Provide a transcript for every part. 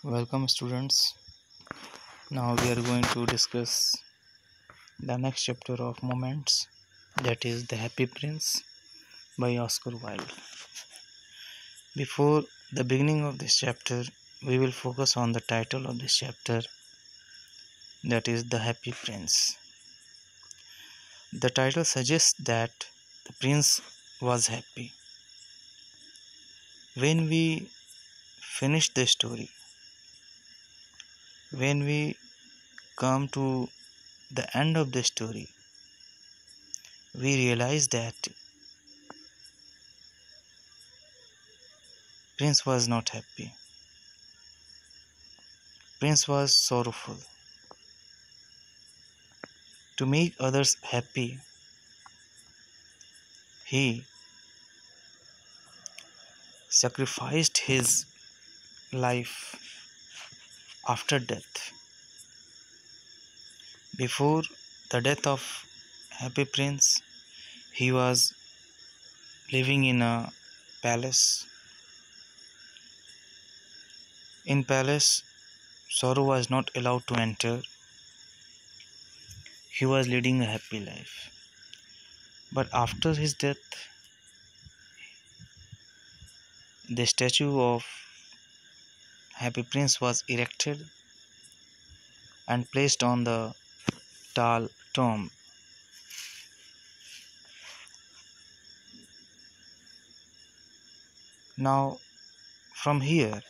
Welcome, students. Now we are going to discuss the next chapter of Moments, that is The Happy Prince by Oscar Wilde. Before the beginning of this chapter, we will focus on the title of this chapter, that is The Happy Prince. The title suggests that the prince was happy. When we finish the story, when we come to the end of the story, we realize that Prince was not happy. Prince was sorrowful. To make others happy, he sacrificed his life after death. Before the death of Happy Prince, he was living in a palace. In palace, sorrow was not allowed to enter. He was leading a happy life. But after his death, the statue of Happy Prince was erected and placed on the tall tomb. Now, from here,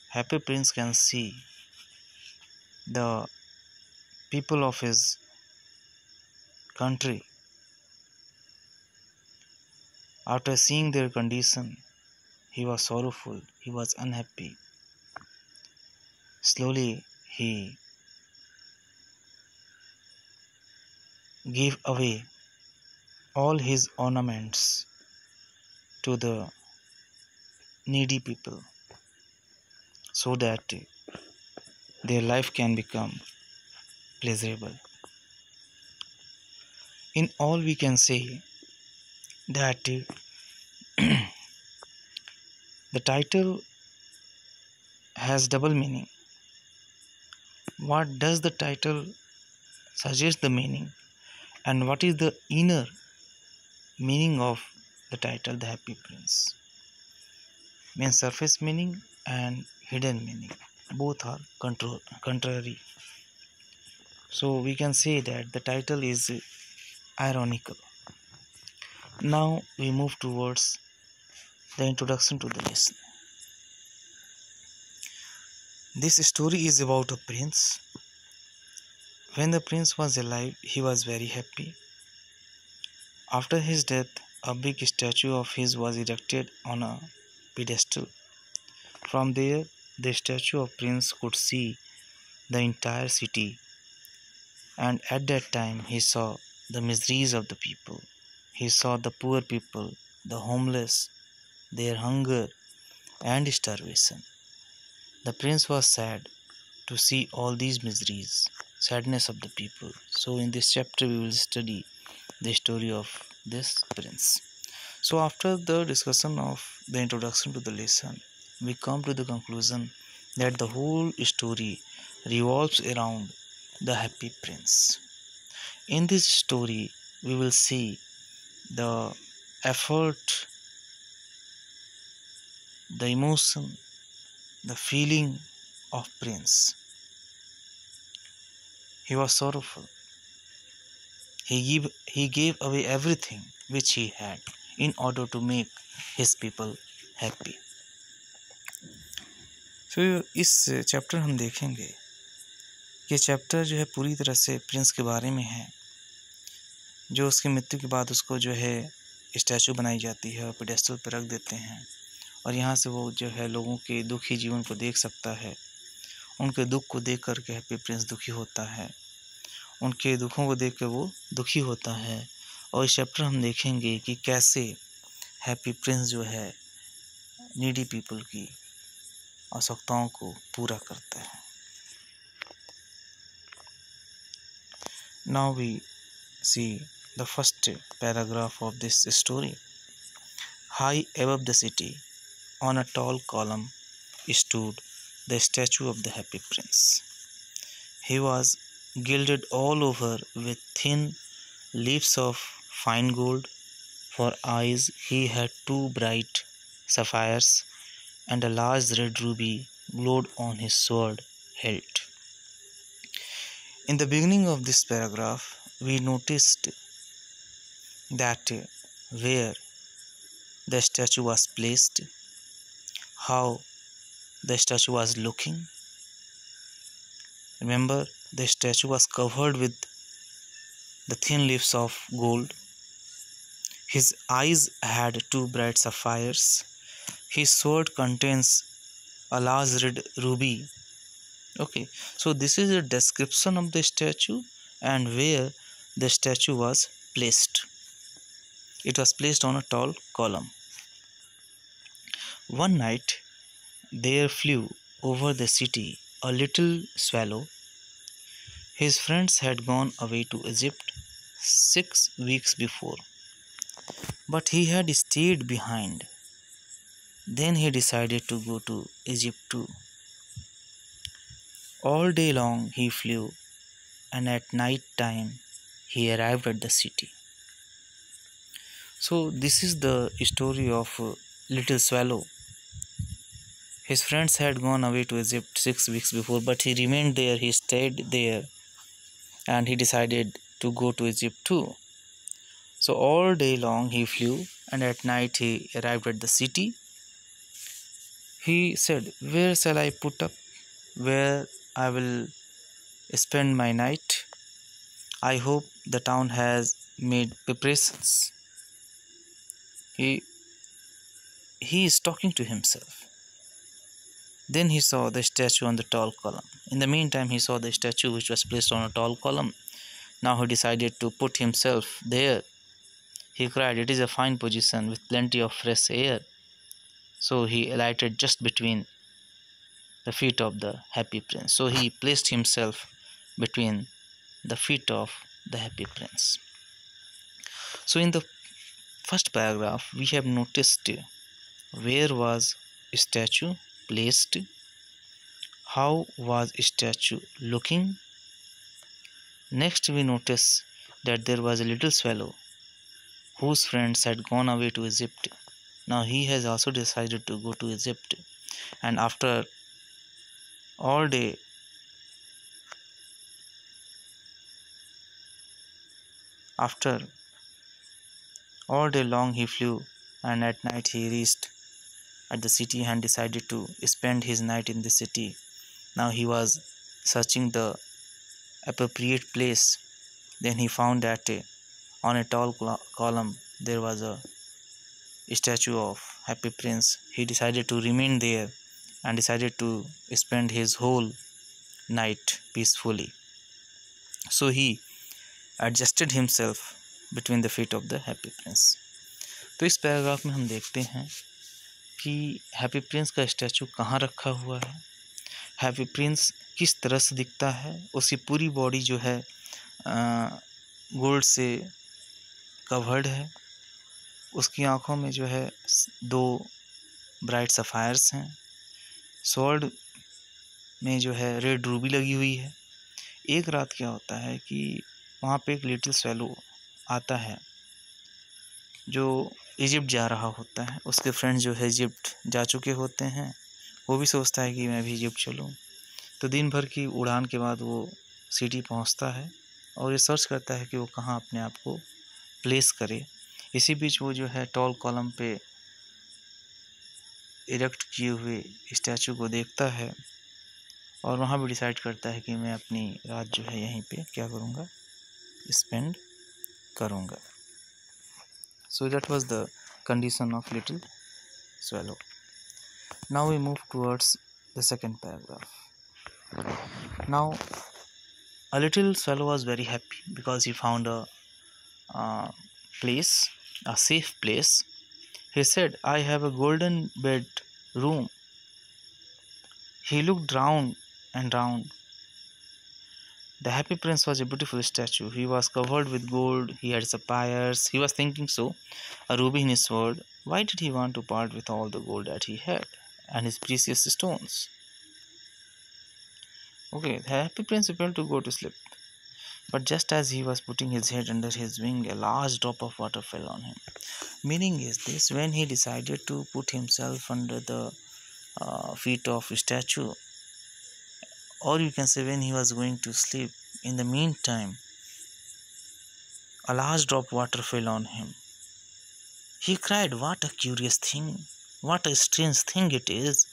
Happy Prince can see the people of his country. After seeing their condition, he was sorrowful, he was unhappy. Slowly, he gave away all his ornaments to the needy people so that their life can become pleasurable. In all, we can say that the title has double meaning. What does the title suggest the meaning, and what is the inner meaning of the title The Happy Prince? Means surface meaning and hidden meaning. Both are contrary. So we can say that the title is ironical. Now we move towards the introduction to the lesson. This story is about a prince. When the prince was alive, he was very happy. After his death, a big statue of his was erected on a pedestal. From there, the statue of prince could see the entire city, and at that time he saw the miseries of the people. He saw the poor people, the homeless, their hunger and starvation. The prince was sad to see all these miseries, sadness of the people. So in this chapter we will study the story of this prince. So after the discussion of the introduction to the lesson, we come to the conclusion that the whole story revolves around the happy prince. In this story, we will see the effort, the emotion, the feeling of prince. He was sorrowful. He gave away everything which he had in order to make his people happy. फिर इस chapter हम देखेंगे कि chapter जो है पूरी तरह से प्रिंस के बारे में है, जो उसकी मृत्यु के बाद उसको जो है स्टैचू बनाई जाती है और पेडेस्टल पर रख देते हैं, और यहाँ से वो जो है लोगों के दुखी जीवन को देख सकता है। उनके दुख को देख कर के हैप्पी प्रिंस दुखी होता है, उनके दुखों को देख कर वो दुखी होता है। और इस चैप्टर हम देखेंगे कि कैसे हैप्पी प्रिंस जो है नीडी पीपल की आवश्यकताओं को पूरा करता है। Now we see the first paragraph of this story. High above the city, on a tall column, stood the statue of the happy prince. He was gilded all over with thin leaves of fine gold. For eyes, he had two bright sapphires, and a large red ruby glowed on his sword hilt. In the beginning of this paragraph, we noticed that where the statue was placed, how the statue was looking. Remember, the statue was covered with the thin leaves of gold. His eyes had two bright sapphires. His sword contains a large red ruby. Okay, so this is a description of the statue and where the statue was placed. It was placed on a tall column. One night there flew over the city a little swallow. His friends had gone away to Egypt 6 weeks before, but he had stayed behind. Then he decided to go to Egypt too. All day long he flew, and at night time he arrived at the city. So this is the story of little swallow. His friends had gone away to Egypt 6 weeks before, but he remained there, he stayed there, and he decided to go to Egypt too. So all day long he flew, and at night he arrived at the city. He said, "Where shall I put up? Where I will spend my night? I hope the town has made preparations." He is talking to himself. Then he saw the statue on the tall column. In the meantime, he saw the statue which was placed on a tall column. Now he decided to put himself there. He cried, "It is a fine position with plenty of fresh air." So he alighted just between the feet of the happy prince. So he placed himself between the feet of the happy prince. So in the first paragraph, we have noticed where was statue placed, how was statue looking. Next we notice that there was a little swallow whose friends had gone away to Egypt. Now he has also decided to go to Egypt, and after all day long he flew, and at night he reached at the city and decided to spend his night in the city. Now he was searching the appropriate place. Then he found that on a tall column there was a statue of happy prince. He decided to remain there and decided to spend his whole night peacefully. So he adjusted himself between the feet of the happy prince. तो इस paragraph में हम देखते हैं कि happy Prince का statue कहाँ रखा हुआ है, हैप्पी प्रिंस किस तरह से दिखता है, उसकी पूरी बॉडी जो है गोल्ड से कवर्ड है, उसकी आँखों में जो है 2 ब्राइट सफ़ायर्स हैं, स्वॉर्ड में जो है रेड रूबी लगी हुई है। एक रात क्या होता है कि वहाँ पे एक लिटिल स्वैलो आता है जो इजिप्ट जा रहा होता है। उसके फ्रेंड्स जो है इजिप्ट जा चुके होते हैं, वो भी सोचता है कि मैं भी इजिप्ट चलूँ। तो दिन भर की उड़ान के बाद वो सिटी पहुंचता है और ये सर्च करता है कि वो कहाँ अपने आप को प्लेस करे। इसी बीच वो जो है टॉल कॉलम पे इरेक्ट किए हुए स्टैचू को देखता है और वहाँ भी डिसाइड करता है कि मैं अपनी रात जो है यहीं पे क्या करूँगा, स्पेंड करूँगा। So that was the condition of little swallow. Now we move towards the second paragraph. Now a little swallow was very happy because he found a place, a safe place. He said, "I have a golden bed room." He looked round and round. The happy prince was a beautiful statue. He was covered with gold, he had sapphires. He was thinking so, a ruby in his sword. Why did he want to part with all the gold that he had and his precious stones? Okay, the happy prince prepared to go to sleep. But just as he was putting his head under his wing, a large drop of water fell on him. Meaning is this: when he decided to put himself under the feet of a statue, or you can say when he was going to sleep, in the meantime, a large drop of water fell on him. He cried, "What a curious thing! What a strange thing it is!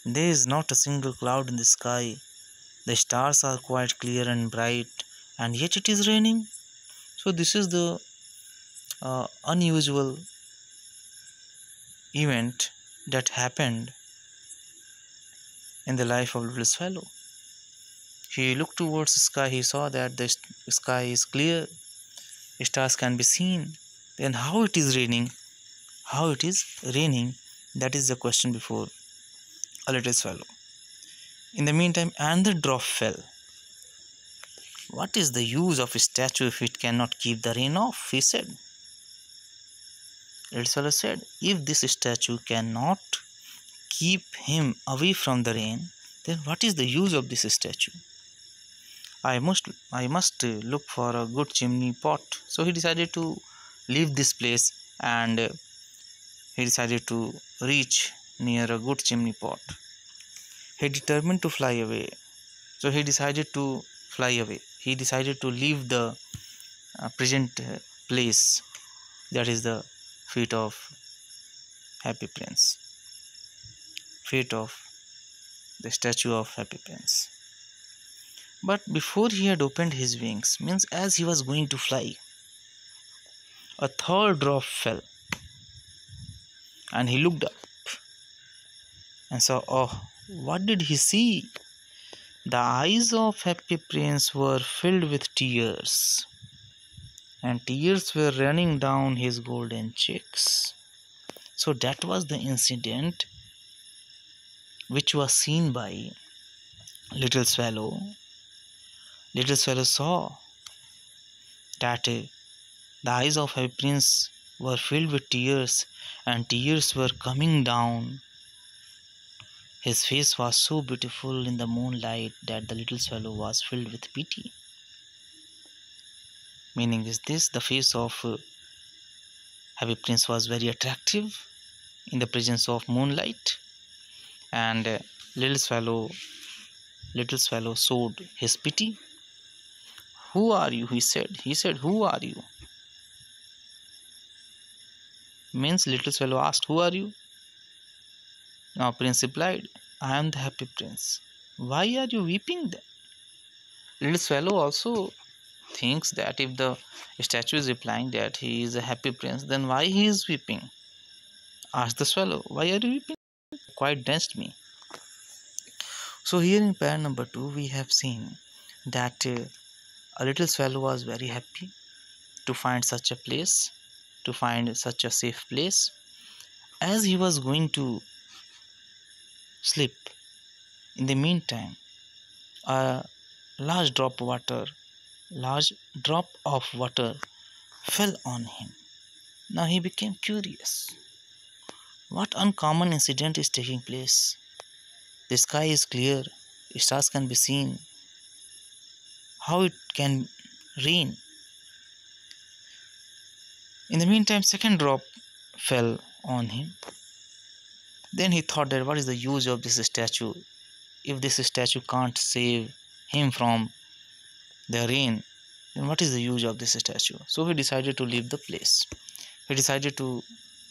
There is not a single cloud in the sky. The stars are quite clear and bright, and yet it is raining." So, this is the unusual event that happened in the life of little swallow. He looked towards the sky, he saw that the sky is clear, stars can be seen. Then, how it is raining? How it is raining? That is the question before a little swallow. In the meantime, and the drop fell. "What is the use of a statue if it cannot keep the rain off?" he said. Little swallow said, "If this statue cannot keep him away from the rain, then what is the use of this statue? I must look for a good chimney pot." So he decided to leave this place, and he decided to reach near a good chimney pot. He determined to fly away. So he decided to fly away. He decided to leave the present place, that is the feet of Happy Prince, feet of the statue of Happy Prince. But before he had opened his wings, means as he was going to fly, a third drop fell, and he looked up and saw, oh, what did he see? The eyes of Happy Prince were filled with tears, and tears were running down his golden cheeks. So that was the incident which was seen by little swallow. Little swallow saw that the eyes of Happy Prince were filled with tears, and tears were coming down. His face was so beautiful in the moonlight that the little swallow was filled with pity. Meaning is this: the face of Happy Prince was very attractive in the presence of moonlight, and little swallow showed his pity. "Who are you?" he said. "Who are you?" Means little swallow asked, "Who are you?" Now Prince replied, "I am the Happy Prince." "Why are you weeping then?" Little swallow also thinks that if the statue is replying that he is a happy prince, then why he is weeping? Asked the swallow, "Why are you weeping?" Quite danced me. So here in pair number 2, we have seen that a little swallow was very happy to find such a place, to find such a safe place. As he was going to sleep, in the meantime, a large drop of water fell on him. Now he became curious. What uncommon incident is taking place? The sky is clear, stars can be seen. How it can rain? In the meantime, second drop fell on him. Then he thought that what is the use of this statue? If this statue can't save him from the rain, then what is the use of this statue? So he decided to leave the place. He decided to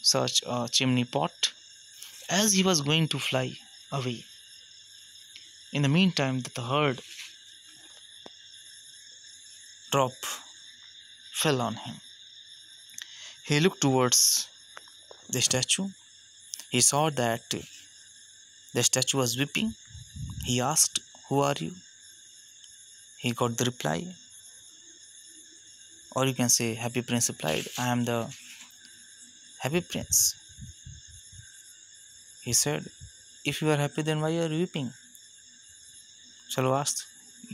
search a chimney pot. As he was going to fly away, in the meantime, the third drop fell on him. He looked towards the statue. He saw that the statue was weeping. He asked, "Who are you?" He got the reply. Or you can say Happy Prince replied, "I am the Happy Prince." He said, "If you are happy, then why are you weeping?" Swallow asked,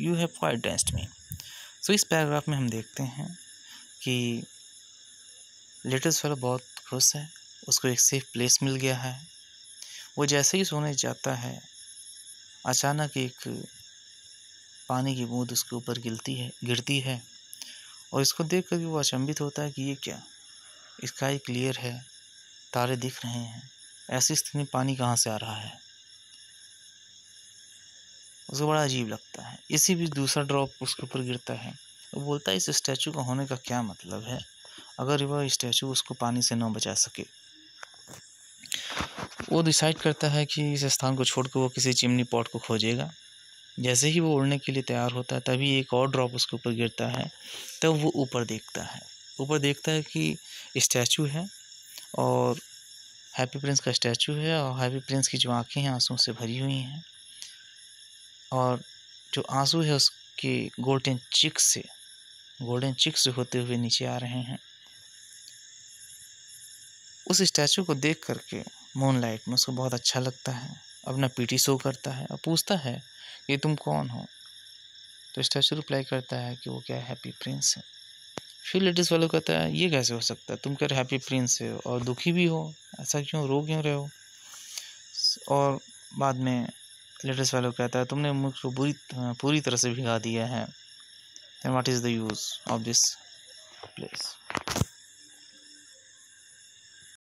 "You have quite danced me." So इस paragraph में हम देखते हैं कि little swallow बहुत खुश है, उसको एक सेफ प्लेस मिल गया है। वो जैसे ही सोने जाता है, अचानक एक पानी की बूंद उसके ऊपर गिरती है और इसको देख कर वो अचंभित होता है कि ये क्या, स्काई क्लियर है, तारे दिख रहे हैं, ऐसी स्थिति में पानी कहाँ से आ रहा है। उसको बड़ा अजीब लगता है। इसी बीच दूसरा ड्रॉप उसके ऊपर गिरता है। वो बोलता है इस स्टैचू का होने का क्या मतलब है, अगर वह स्टैचू उसको पानी से न बचा सके। वो डिसाइड करता है कि इस स्थान को छोड़कर वो किसी चिमनी पॉट को खोजेगा। जैसे ही वो उड़ने के लिए तैयार होता है तभी एक और ड्रॉप उसके ऊपर गिरता है। तब वो ऊपर देखता है कि स्टैचू है और हैप्पी प्रिंस का स्टैचू है और हैप्पी प्रिंस की जो आंखें हैं आंसुओं से भरी हुई हैं और जो आंसू है उसके गोल्डन चिक्स होते हुए नीचे आ रहे हैं। उस स्टैचू को देख करके मूनलाइट में उसको बहुत अच्छा लगता है, अपना पीटी शो करता है और पूछता है कि तुम कौन हो। तो स्टैचू रिप्लाई करता है कि वो क्या हैप्पी प्रिंस है। फिर लेडीज वालों कहता है ये कैसे हो सकता है, तुम कह रहे हैप्पी प्रिंस हो और दुखी भी हो, ऐसा क्यों, रो क्यों रहे हो। और बाद में लेडीज वालों कहता है तुमने मुझको पूरी तरह से भिगा दिया है, what is the use of this place.